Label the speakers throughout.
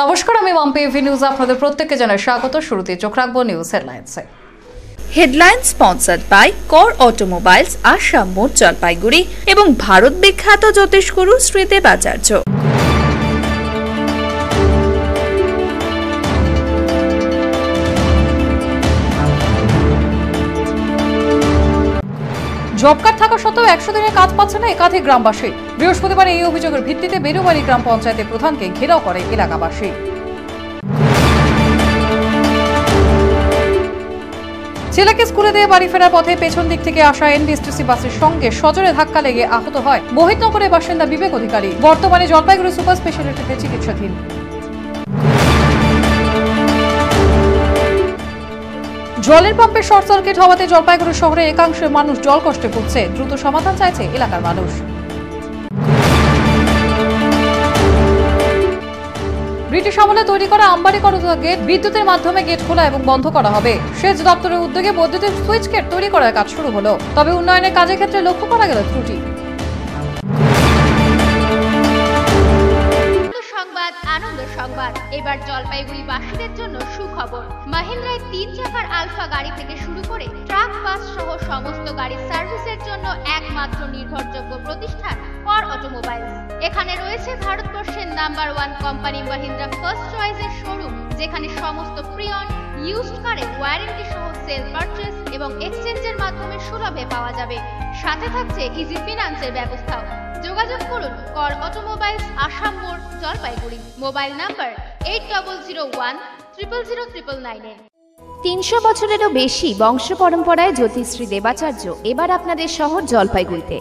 Speaker 1: নমস্কার, আমি Mampi AV news আপনাদের প্রত্যেককে জানাই স্বাগত। শুরুতে চোখ রাখবো নিউজ হেডলাইন্সে।
Speaker 2: হেডলাইন্স স্পন্সর্ড বাই কর অটোমোবাইলস, আসাম মোড়, জলপাইগুড়ি এবং ভারত বিখ্যাত জ্যোতিষগুরু শ্রীদেব আচার্য।
Speaker 1: জব কার্ড থাকা সত্ত্বেও 100 দিনের কাজ পাচ্ছে না একাধিক গ্রামবাসী। বৃহস্পতিবার এই অভিযোগের ভিত্তিতে বেরুবাড়ি গ্রাম পঞ্চায়েতের প্রধানকে ঘেরাও করে এলাকাবাসী। ছেলেকে স্কুলে দিয়ে বাড়ি ফেরার পথে পেছন দিক থেকে আসা এনবিএসটিসি বাসের সঙ্গে সজোরে ধাক্কা লেগে আহত হয় মোহিতনগরের বাসিন্দা বিবেক অধিকারী। বর্তমানে জলপাইগুড়ি সুপার স্পেশালিটিতে চিকিৎসাধীন। জলের পাম্পের শর্ট সার্কিট হওয়াতে জলপাইগুড়ি শহরের একাংশের মানুষ জল কষ্টে ভুগছে। দ্রুত সমাধান চাইছে এলাকার মানুষ। ব্রিটিশ আমলে তৈরি করা আমবাড়ি করতোয়া গেট বিদ্যুতের মাধ্যমে গেট খোলা এবং বন্ধ করা হবে। সেচ দপ্তরের উদ্যোগে বৈদ্যুতিক সুইচ গেট তৈরি করার কাজ শুরু হলো, তবে উন্নয়নের কাজের ক্ষেত্রে লক্ষ্য করা গেল ত্রুটি।
Speaker 3: আনন্দ সংবাদ। এবার জলপাইগুড়িবাসীদের জন্য সুখবর। মাহিন্দ্রার 3 চাকার আলফা গাড়ি থেকে শুরু করে ট্রাক, বাস সহ সমস্ত গাড়ির সার্ভিসের জন্য একমাত্র নির্ভরযোগ্য প্রতিষ্ঠান কর অটোমোবাইলস। এখানে রয়েছে ভারতবর্ষের নাম্বার 1 কোম্পানি মাহিন্দ্রা ফার্স্ট চয়েসের শোরুম, যেখানে সমস্ত প্রিয়ন ইউজড কারের ওয়ারেন্টি সহ সেল পারচেজ এবং এক্সচেঞ্জের মাধ্যমে সুলভে পাওয়া যাবে। সাথে থাকছে ইজি ফিনান্সের ব্যবস্থাও। যোগাযোগ করুন কর অটোমোবাইলস, আসাম মোড়, জলপাইগুড়ি। Mobile number 8001000999।
Speaker 4: 300 বছরেরও বেশি বংশ পরম্পরায় জ্যোতিশ্রী দেবাচার্য এবার আপনাদের শহর জলপাইগুড়িতে।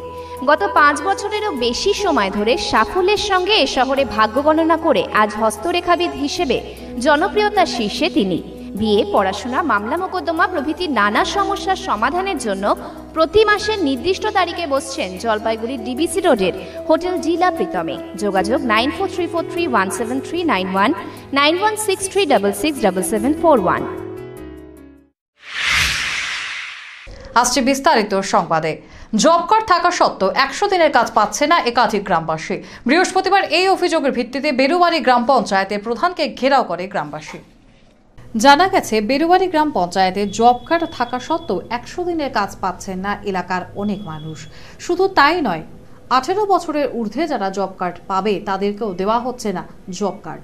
Speaker 4: গত 5 বছরেরও বেশি সময় ধরে সাফল্যের সঙ্গে এ শহরে ভাগ্য গণনা করে আজ হস্তরেখাবিদ হিসেবে জনপ্রিয়তার শীর্ষে তিনি। বিয়ে, পড়াশোনা, মামলা মোকদ্দমা প্রভৃতি নানা সমস্যার সমাধানের জন্য প্রতি মাসের নির্দিষ্ট তারিখে বসছেন জলপাইগুড়ির ডিবিসি রোডের হোটেল জিলা প্রীতমে। যোগাযোগ 9434317391, 9163667741।
Speaker 1: আসছে বিস্তারিত সংবাদে। জব কার্ড থাকা সত্ত্বেও 100 দিনের কাজ পাচ্ছে না একাধিক গ্রামবাসী। বৃহস্পতিবার এই অভিযোগের ভিত্তিতে বেরুবাড়ি গ্রাম পঞ্চায়েতের প্রধানকে ঘেরাও করে গ্রামবাসী। জানা গেছে, বেরুবাড়ি গ্রাম পঞ্চায়েতে জব কার্ড থাকা সত্ত্বেও 100 দিনের কাজ পাচ্ছেন না এলাকার অনেক মানুষ। শুধু তাই নয়, 18 বছরের ঊর্ধ্বে যারা জব কার্ড পাবে তাদেরকেও দেওয়া হচ্ছে না জব কার্ড।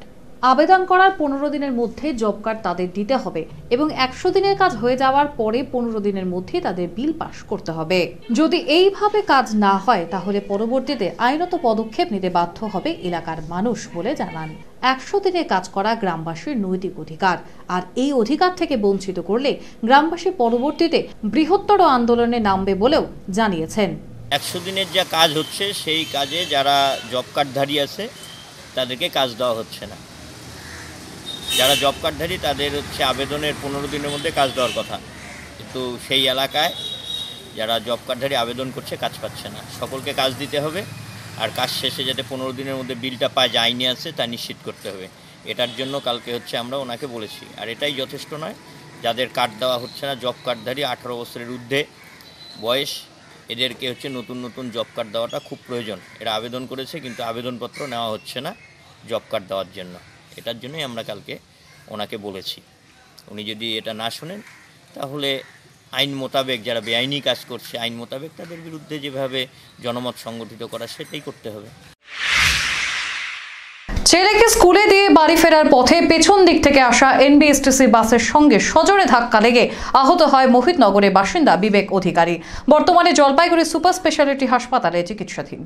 Speaker 1: আবেদন করার 15 দিনের মধ্যে জব কার্ড তাদের দিতে হবে এবং 100 দিনের কাজ হয়ে যাওয়ার পরে 15 দিনের মধ্যে তাদের বিল পাস করতে হবে। যদি এইভাবে কাজ না হয় তাহলে পরবর্তীতে আইনত পদক্ষেপ নিতে বাধ্য হবে এলাকার মানুষ বলে জানান। 100 দিনে কাজ করা গ্রামবাসীর নৈতিক অধিকার, আর এই অধিকার থেকে বঞ্চিত করলে গ্রামবাসী পরবর্তীতে বৃহত্তর আন্দোলনে নামবে বলেও জানিয়েছেন।
Speaker 5: 100 দিনের যা কাজ হচ্ছে সেই কাজে যারা জব কার্ডধারী আছে তাদেরকে কাজ দেওয়া হচ্ছে না। যারা জব কার্ডধারী তাদের হচ্ছে আবেদনের 15 দিনের মধ্যে কাজ দেওয়ার কথা, কিন্তু সেই এলাকায় যারা জব কার্ডধারী আবেদন করছে কাজ পাচ্ছে না। সকলকে কাজ দিতে হবে, আর কাজ শেষে যাতে 15 দিনের মধ্যে বিলটা পায়, যা আইনে আছে তা নিশ্চিত করতে হবে। এটার জন্য কালকে হচ্ছে আমরা ওনাকে বলেছি। আর এটাই যথেষ্ট নয়, যাদের কার্ড দেওয়া হচ্ছে না, জব কার্ডধারী 18 বছরের ঊর্ধ্বে বয়স, এদেরকে হচ্ছে নতুন নতুন জব কার্ড দেওয়াটা খুব প্রয়োজন। এরা আবেদন করেছে কিন্তু আবেদনপত্র নেওয়া হচ্ছে না জব কার্ড দেওয়ার জন্য। এটার জন্যই আমরা কালকে ওনাকে বলেছি। উনি যদি এটা না শোনেন তাহলে আইন মোতাবেক যারা বেআইনি কাজ করছে, আইন মোতাবেক তাদের বিরুদ্ধে যেভাবে জনমত সংগঠিত করা সেটাই করতে হবে।
Speaker 1: ছেলেকে স্কুলে দিয়ে বাড়ি ফেরার পথে পেছন দিক থেকে আসা এনবিএসটিসি বাসের সঙ্গে সজোরে ধাক্কা লেগে আহত হয় মোহিতনগরের বাসিন্দা বিবেক অধিকারী। বর্তমানে জলপাইগুড়ি সুপার স্পেশালিটি হাসপাতালে চিকিৎসাধীন।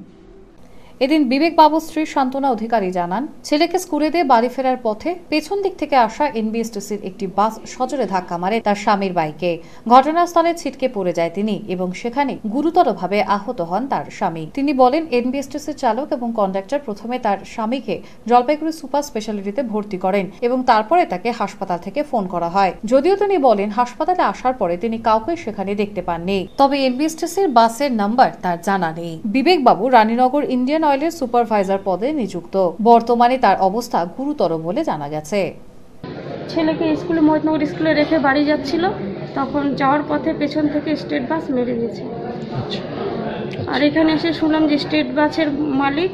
Speaker 1: এদিন বিবেক বাবুর স্ত্রী শান্তনা অধিকারী জানান, ছেলেকে স্কুলে দিয়ে বাড়ি ফেরার পথে পেছন দিক থেকে আসা এনবিএসটিসির একটি বাস সজোরে ধাক্কা মারে তার স্বামীর বাইকে। ঘটনাস্থলে ছিটকে পড়ে যায় তিনি এবং সেখানে গুরুতরভাবে আহত হন তার স্বামী। তিনি বলেন, এনবিএসটিসির চালক এবং কন্ডাক্টর প্রথমে তার স্বামীকে জলপাইগুড়ি সুপার স্পেশালিটিতে ভর্তি করেন এবং তারপরে তাকে হাসপাতাল থেকে ফোন করা হয়। যদিও তিনি বলেন, হাসপাতালে আসার পরে তিনি কাউকে সেখানে দেখতে পাননি, তবে এনবিএসটিসির বাসের নাম্বার তার জানা নেই। বিবেক বাবু রানীনগর ইন্ডিয়ান অয়েলের সুপারভাইজার পদে নিযুক্ত। বর্তমানে তার অবস্থা গুরুতর বলে জানা গেছে।
Speaker 6: ছেলেকে স্কুলে মোহিতনগর স্কুলে রেখে বাড়ি যাচ্ছিল, তখন যাওয়ার পথে পেছন থেকে স্টেট বাস মেরে দিয়েছে। আর এখানে এসে শুনলাম যে স্টেট বাসের মালিক,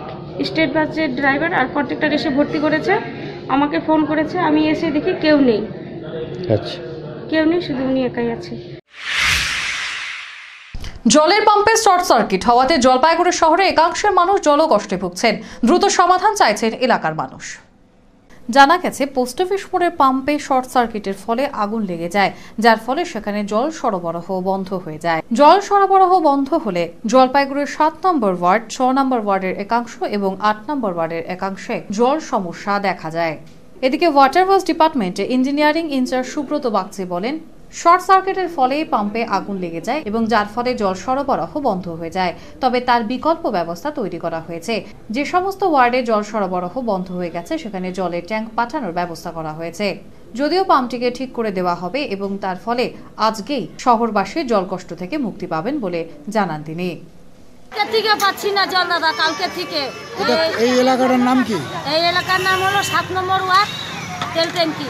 Speaker 6: স্টেট বাসের ড্রাইভার আর কন্ট্রাক্টর এসে ভর্তি করেছে। আমাকে ফোন করেছে, আমি এসে দেখি কেউ নেই,
Speaker 7: আচ্ছা,
Speaker 6: কেউ নেই, শুধু উনি একাই আছে।
Speaker 1: জলের পাম্পে শর্ট সার্কিট হওয়াতে জলপাইগুড়ি শহরে একাংশের মানুষ জলকষ্টে ভুগছেন। দ্রুত সমাধান চাইছেন এলাকার মানুষ। জানা গেছে, পোস্ট অফিস মোড়ের পাম্পে শর্ট সার্কিটের ফলে আগুন লেগে যায়, যার ফলে সেখানে জল সরবরাহ বন্ধ হয়ে যায়। জল সরবরাহ বন্ধ হলে জলপাইগুড়ির 7 নম্বর ওয়ার্ড, 6 নম্বর ওয়ার্ডের একাংশ এবং 8 নম্বর ওয়ার্ডের একাংশে জল সমস্যা দেখা যায়। এদিকে ওয়াটার ওয়ার্কস ডিপার্টমেন্টে ইঞ্জিনিয়ারিং ইনচার্জ সুব্রত বাগচি বলেন, শর্ট সার্কিটের ফলে পাম্পে আগুন লেগে যায় এবং যার ফলে জল সরবরাহ বন্ধ হয়ে যায়। তবে তার বিকল্প ব্যবস্থা তৈরি করা হয়েছে। যে সমস্ত ওয়ার্ডে জল সরবরাহ বন্ধ হয়ে গেছে সেখানে জলের ট্যাঙ্ক পাঠানোর ব্যবস্থা করা হয়েছে। যদিও পাম্পটিকে ঠিক করে দেওয়া হবে এবং তার ফলে আজকেই শহরবাসী জলকষ্ট থেকে মুক্তি পাবেন বলে জানান তিনি।
Speaker 8: থেকে পাচ্ছি না জল দাদা, কালকে থেকে।
Speaker 9: এই এলাকাটার নাম কি?
Speaker 8: এই এলাকার নাম হলো 7 নম্বর ওয়ার্ড, তেল ট্যাঙ্কি।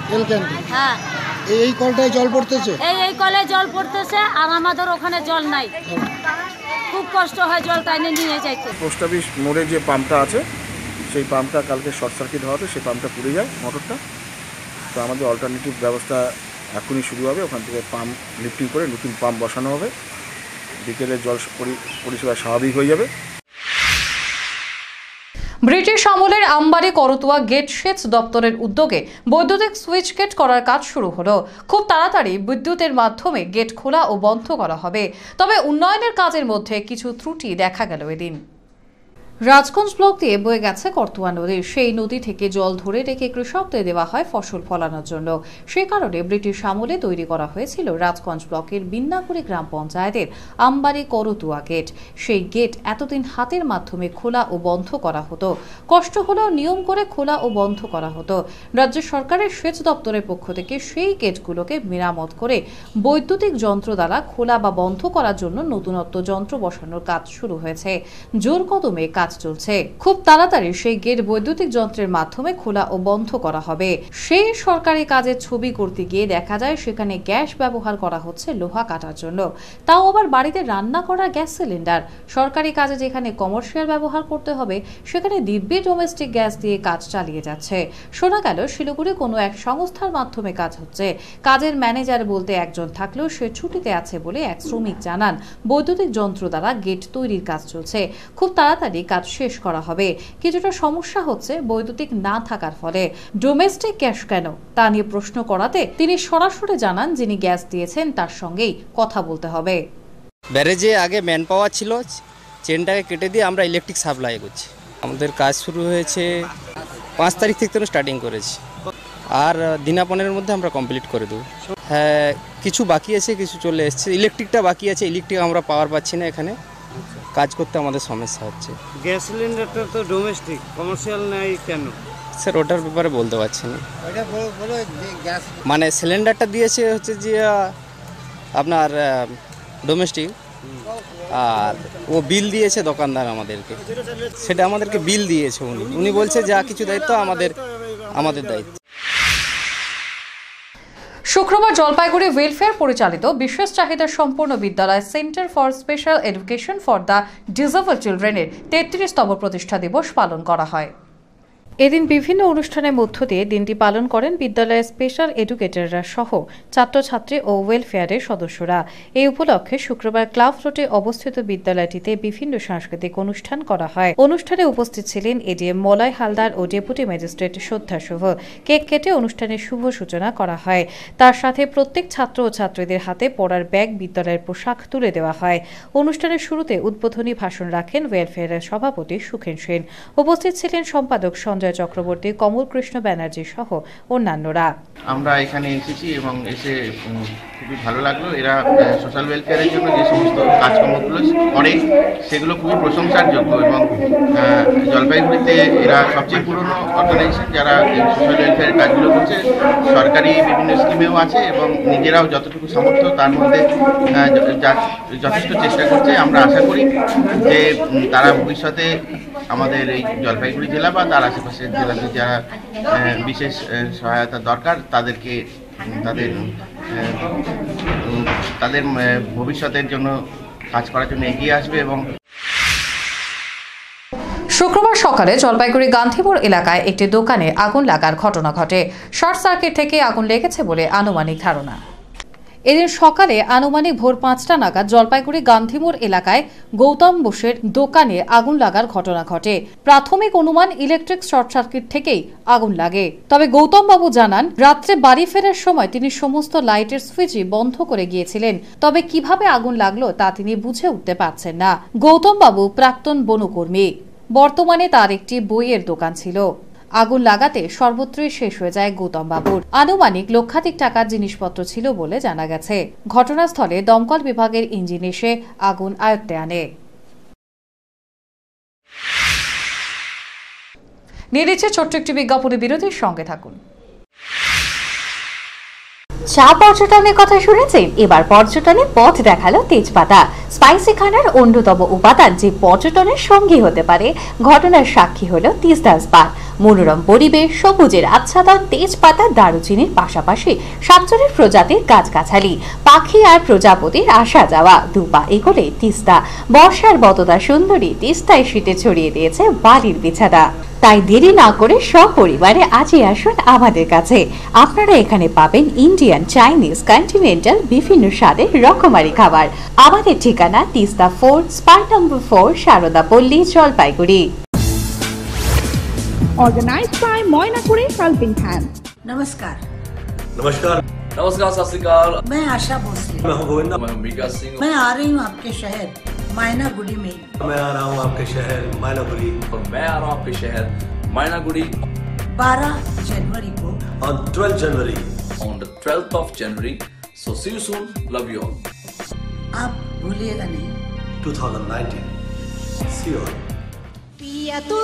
Speaker 9: তেল ট্যাঙ্কি?
Speaker 8: হ্যাঁ।
Speaker 9: এই কলটায় জল পড়তেছে?
Speaker 8: এই কলে জল পড়তেছে, আর আমাদের ওখানে জল নাই, খুব কষ্ট হয় জল টাইনে নিয়ে যাইতে।
Speaker 10: পোস্ট অফিস মোড়ে যে পাম্পটা আছে সেই পাম্পটা কালকে শর্ট সার্কিট হওয়াতে সেই পাম্পটা পুড়ে যায়, মোটরটা। তো আমাদের অল্টারনেটিভ ব্যবস্থা এখনই শুরু হবে, ওখান থেকে পাম্প লিফটিং করে নতুন পাম্প বসানো হবে, বিকেলে জল পরিষেবা স্বাভাবিক হয়ে যাবে।
Speaker 1: ব্রিটিশ আমলের আমবাড়ি করতোয়া গেট সেচ দপ্তরের উদ্যোগে বৈদ্যুতিক সুইচ গেট করার কাজ শুরু হলো। খুব তাড়াতাড়ি বিদ্যুতের মাধ্যমে গেট খোলা ও বন্ধ করা হবে। তবে উন্নয়নের কাজের মধ্যে কিছু ত্রুটি দেখা গেল এদিন। রাজগঞ্জ ব্লক দিয়ে বয়ে গেছে করতোয়া নদী। সেই নদী থেকে জল ধরে রেখে কৃষকদের দেওয়া হয় ফসল ফলানোর জন্য। সে কারণে ব্রিটিশ আমলে তৈরি করা হয়েছিল রাজগঞ্জ ব্লকের বিন্নাকুড়ি গ্রাম পঞ্চায়েতের আমবাড়ি করতোয়া গেট। সেই গেট এতদিন হাতের মাধ্যমে খোলা ও বন্ধ করা হতো। কষ্ট হলেও নিয়ম করে খোলা ও বন্ধ করা হতো। রাজ্য সরকারের সেচ দপ্তরের পক্ষ থেকে সেই গেটগুলোকে মেরামত করে বৈদ্যুতিক যন্ত্র দ্বারা খোলা বা বন্ধ করার জন্য নতুনত্ব যন্ত্র বসানোর কাজ শুরু হয়েছে। জোর কদমে কাজ চলছে। খুব তাড়াতাড়ি সেই গেট বৈদ্যুতিক যন্ত্রের মাধ্যমে খোলা ও বন্ধ করা হবে। সেই সরকারি কাজের ছবি করতে গিয়ে দেখা যায় সেখানে গ্যাস ব্যবহার করা হচ্ছে লোহা কাটার জন্য, তাও আবার বাড়িতে রান্না করা গ্যাস সিলিন্ডার। সরকারি কাজে যেখানে কমার্শিয়াল ব্যবহার করতে হবে সেখানে দিব্যি ডোমেস্টিক গ্যাস দিয়ে কাজ চালিয়ে যাচ্ছে। শোনা গেল শিলিগুড়ি কোনো এক সংস্থার মাধ্যমে কাজ হচ্ছে। কাজের ম্যানেজার বলতে একজন থাকলেও সে ছুটিতে আছে বলে এক শ্রমিক জানান। বৈদ্যুতিক যন্ত্র দ্বারা গেট তৈরির কাজ চলছে। খুব তাড়াতাড়ি কাজ শেষ করা হবে। কিছুটা সমস্যা হচ্ছে বৈদ্যুতিক না থাকার ফলে। ডোমেস্টিক গ্যাস কেন তা নিয়ে প্রশ্ন করাতে তিনি সরাসরি জানান যিনি গ্যাস দিয়েছেন তার সঙ্গেই কথা বলতে হবে।
Speaker 11: ব্যারেজে আগে ম্যান পাওয়ার ছিল, চেনটাকে কেটে দিয়ে আমরা ইলেকট্রিক সাপ্লাই করছি। আমাদের কাজ শুরু হয়েছে 5 তারিখ থেকে স্টার্টিং করেছি, আর দিনা 15-এর মধ্যে আমরা কমপ্লিট করে দেবো। হ্যাঁ, কিছু বাকি আছে, কিছু চলে এসছে। ইলেকট্রিকটা বাকি আছে, ইলেকট্রিক আমরা পাওয়ার পাচ্ছি না, এখানে কাজ করতে আমাদের সমস্যা হচ্ছে।
Speaker 12: গ্যাস সিলিন্ডারটা তো ডোমেস্টিক, কমার্শিয়াল নাই কেন
Speaker 11: স্যার? ওটার ব্যাপারে বলতে পারছি না। মানে সিলিন্ডারটা দিয়েছে হচ্ছে যে আপনার ডোমেস্টিক, আর ও বিল দিয়েছে দোকানদার আমাদেরকে, সেটা আমাদেরকে বিল দিয়েছে উনি বলছে যা কিছু দায়িত্ব আমাদের দায়িত্ব।
Speaker 1: শুক্রবার জলপাইগুড়ি ওয়েলফেয়ার পরিচালিত বিশেষ চাহিদা সম্পন্ন বিদ্যালয় centre for special education for the disable চিলড্রেনের 33তম প্রতিষ্ঠা দিবস পালন করা হয়। এদিন বিভিন্ন অনুষ্ঠানের মধ্য দিয়ে দিনটি পালন করেন বিদ্যালয়ের স্পেশাল এডুকেটররা সহ ছাত্রছাত্রী ও ওয়েলফেয়ারের সদস্যরা। এই উপলক্ষে শুক্রবার ক্লাব রোডে অবস্থিত বিদ্যালয়টিতে বিভিন্ন সাংস্কৃতিক অনুষ্ঠান করা হয়। অনুষ্ঠানে উপস্থিত ছিলেন এডিএম মলয় হালদার ও ডেপুটি ম্যাজিস্ট্রেট শ্রদ্ধা শুভ। কেক কেটে অনুষ্ঠানের শুভ সূচনা করা হয়। তার সাথে প্রত্যেক ছাত্র ও ছাত্রীদের হাতে পড়ার ব্যাগ, বিদ্যালয়ের পোশাক তুলে দেওয়া হয়। অনুষ্ঠানের শুরুতে উদ্বোধনী ভাষণ রাখেন ওয়েলফেয়ারের সভাপতি সুখেন সেন। উপস্থিত ছিলেন সম্পাদক সঞ্জয় চক্রবর্তী, কমল কৃষ্ণ ব্যানার্জি সহ অন্যান্যরা।
Speaker 13: আমরা এখানে এসেছি এবং এসে খুবই ভালো লাগলো। এরা সোশ্যাল ওয়েলফেয়ারের জন্য যে সমস্ত কাজকর্মগুলো করে সেগুলো খুবই প্রশংসার যোগ্য এবং জলপাইগুড়িতে এরা সবচেয়ে পুরনো অর্গানাইজেশন যারা এই সোশ্যাল ওয়েলফেয়ারের কাজগুলো করছে। সরকারি বিভিন্ন স্কিমেও আছে এবং নিজেরাও যতটুকু সামর্থ্য তার মধ্যে যথেষ্ট চেষ্টা করছে। আমরা আশা করি যে তারা ভবিষ্যতে আমাদের এই জলপাইগুড়ি জেলা বা তার আশেপাশের জেলাতে যারা বিশেষ সহায়তা দরকার তাদেরকে তাদের ভবিষ্যতের জন্য কাজ করার জন্য এগিয়ে আসবে। এবং
Speaker 1: শুক্রবার সকালে জলপাইগুড়ি গান্ধীমোড় এলাকায় একটি দোকানে আগুন লাগার ঘটনা ঘটে। শর্ট সার্কিট থেকে আগুন লেগেছে বলে আনুমানিক ধারণা। এদিন সকালে আনুমানিক ভোর 5টা নাগাদ জলপাইগুড়ি গান্ধীমোড় এলাকায় গৌতম বোসের দোকানে আগুন লাগার ঘটনা ঘটে। প্রাথমিক অনুমান ইলেকট্রিক শর্ট সার্কিট থেকেই আগুন লাগে। তবে গৌতম বাবু জানান, রাত্রে বাড়ি ফেরার সময় তিনি সমস্ত লাইটের সুইচই বন্ধ করে গিয়েছিলেন। তবে কিভাবে আগুন লাগলো তা তিনি বুঝে উঠতে পারছেন না। গৌতম বাবু প্রাক্তন বনকর্মী, বর্তমানে তার একটি বইয়ের দোকান ছিল। আগুন লাগাতে সর্বত্রই শেষ হয়ে যায় গৌতম বাবুর। আনুমানিক লক্ষাধিক টাকার জিনিসপত্র ছিল বলে জানা গেছে। ঘটনাস্থলে দমকল বিভাগের ইঞ্জিন এসে আগুন আয়ত্তে আনে। নিয়ে নিচ্ছে ছোট্ট একটি বিজ্ঞাপনী বিরতির সঙ্গে থাকুন।
Speaker 7: চা পর্যটনের কথা শুনেছেন? এবার পর্যটনে পথ দেখালো তেজপাতা। স্পাইসি খানার অন্যতম উপাদান যে পর্যটনের সঙ্গী হতে পারে, ঘটনার সাক্ষী হলো তিস্তা স্পা। মনোরম পরিবেশ, সবুজের আচ্ছাদন, তেজপাতা, দারুচিনির পাশাপাশি 7 প্রজাতির গাছগাছালি, পাখি আর প্রজাপতির আসা যাওয়া, দুপা এগোলে তিস্তা। বর্ষার বতদা সুন্দরী তিস্তায় শীতে ছড়িয়ে দিয়েছে বালির বিছানা। তাই দেরি না করে সপরিবারে আজই আসুন আমাদের কাছে। আপনারা এখানে পাবেন ইন্ডিয়ান, চাইনিজ, কন্টিনেন্টাল বিভিন্ন স্বাদের রকমারি খাবার। আমাদের ঠিকানা Teesta 4, spare number 4, Saradapalli, Jalpaiguri.
Speaker 2: Organized by Moinakuri Helping Hand.
Speaker 14: नमस्कार।
Speaker 15: नमस्कार। नमस्कार, सत श्री अकाल।
Speaker 14: मैं आशा भोसले।
Speaker 15: मैं गोविंदा। मैं अंबिका सिंह।
Speaker 14: मैं आ रही हूँ आपके शहर मायनागुड़ी में।
Speaker 15: मैं आ रहा हूँ आपके शहर मायनागुड़ी। और मैं आ रहा हूँ आपके शहर मायनागुड़ी
Speaker 14: 12 जनवरी को।
Speaker 15: On 12th January. On the 12th of January. So see you soon. Love you all.
Speaker 14: आप भूलिएगा नहीं।
Speaker 15: 2019. See you all.
Speaker 14: पिया तू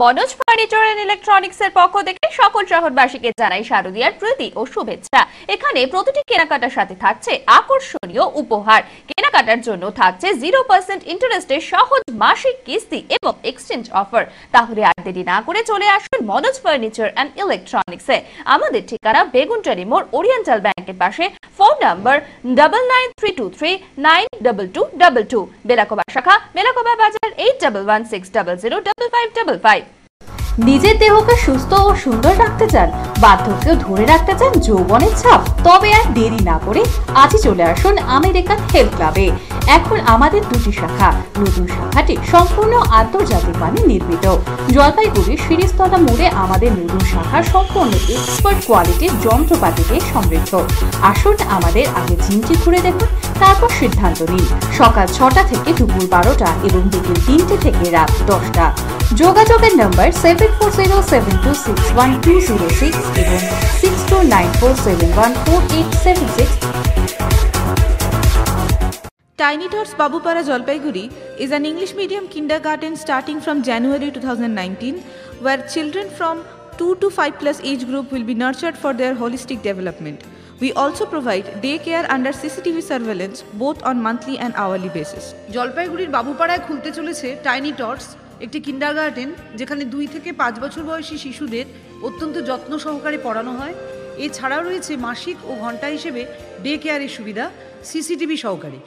Speaker 2: মনোজ ফার্নিচার এন্ড ইলেকট্রনিক্স এর পক্ষ থেকে সকল শহরবাসীকে জানাই শারদীয়ার প্রীতি ও শুভেচ্ছা। এখানে প্রতিটি কেনাকাটার সাথে থাকছে আকর্ষণীয় উপহার। কেনাকাটার জন্য থাকছে 0% ইন্টারেস্টের সহজ মাসিক কিস্তি এবং এক্সচেঞ্জ অফার। তাহলে আর দেরি না করে চলে আসুন মনোজ ফার্নিচার এন্ড ইলেকট্রনিক্স এ। আমাদের ঠিকানা বেগুনটারি মোড়, ওরিয়েন্টাল ব্যাংকের পাশে। Phone number 9932392222। বেলাকোবা শাখা, বেলাকোবা বাজার 8116005555।
Speaker 7: নিজের দেহকে সুস্থ ও সুন্দর রাখতে চান, বার্ধক্য ধরে রাখতে চান, যৌবনের ছাপ? তবে আর দেরি না করে আজই চলে আসুন আমেরিকান হেলথ ক্লাবে। এখন আমাদের 2টি শাখা। নতুন শাখাটি সম্পূর্ণ আন্তর্জাতিক মানে নির্মিত। জলপাইগুড়ির শিরিষতলা মোড়ে আমাদের নতুন শাখা সম্পূর্ণ এক্সপার্ট কোয়ালিটির যন্ত্রপাতি দিয়ে সমৃদ্ধ। আসুন আমাদের আগে জিমটি ঘুরে দেখুন, তারপর সিদ্ধান্ত নিন। সকাল 6টা থেকে দুপুর 12টা এবং দুপুর 3টে থেকে রাত 10টা। যোগাযোগের নম্বর 7407261206 এবং 6294714876।
Speaker 16: Tiny Tots Babupara Jalpaiguri is an English medium kindergarten starting from January 2019, where children from 2 to 5 plus age group will be nurtured for their holistic development. We also provide daycare under CCTV surveillance both on monthly and hourly basis.
Speaker 17: জলপাইগুড়ির বাবুপাড়ায় খুলতে চলেছে tiny টটস, একটি kindergarten যেখানে 2 থেকে 5 বছর বয়সী শিশুদের অত্যন্ত যত্ন সহকারে পড়ানো হয়। এছাড়াও রয়েছে মাসিক ও ঘন্টা হিসেবে ডে কেয়ারের সুবিধা সিসিটিভি সহকারে।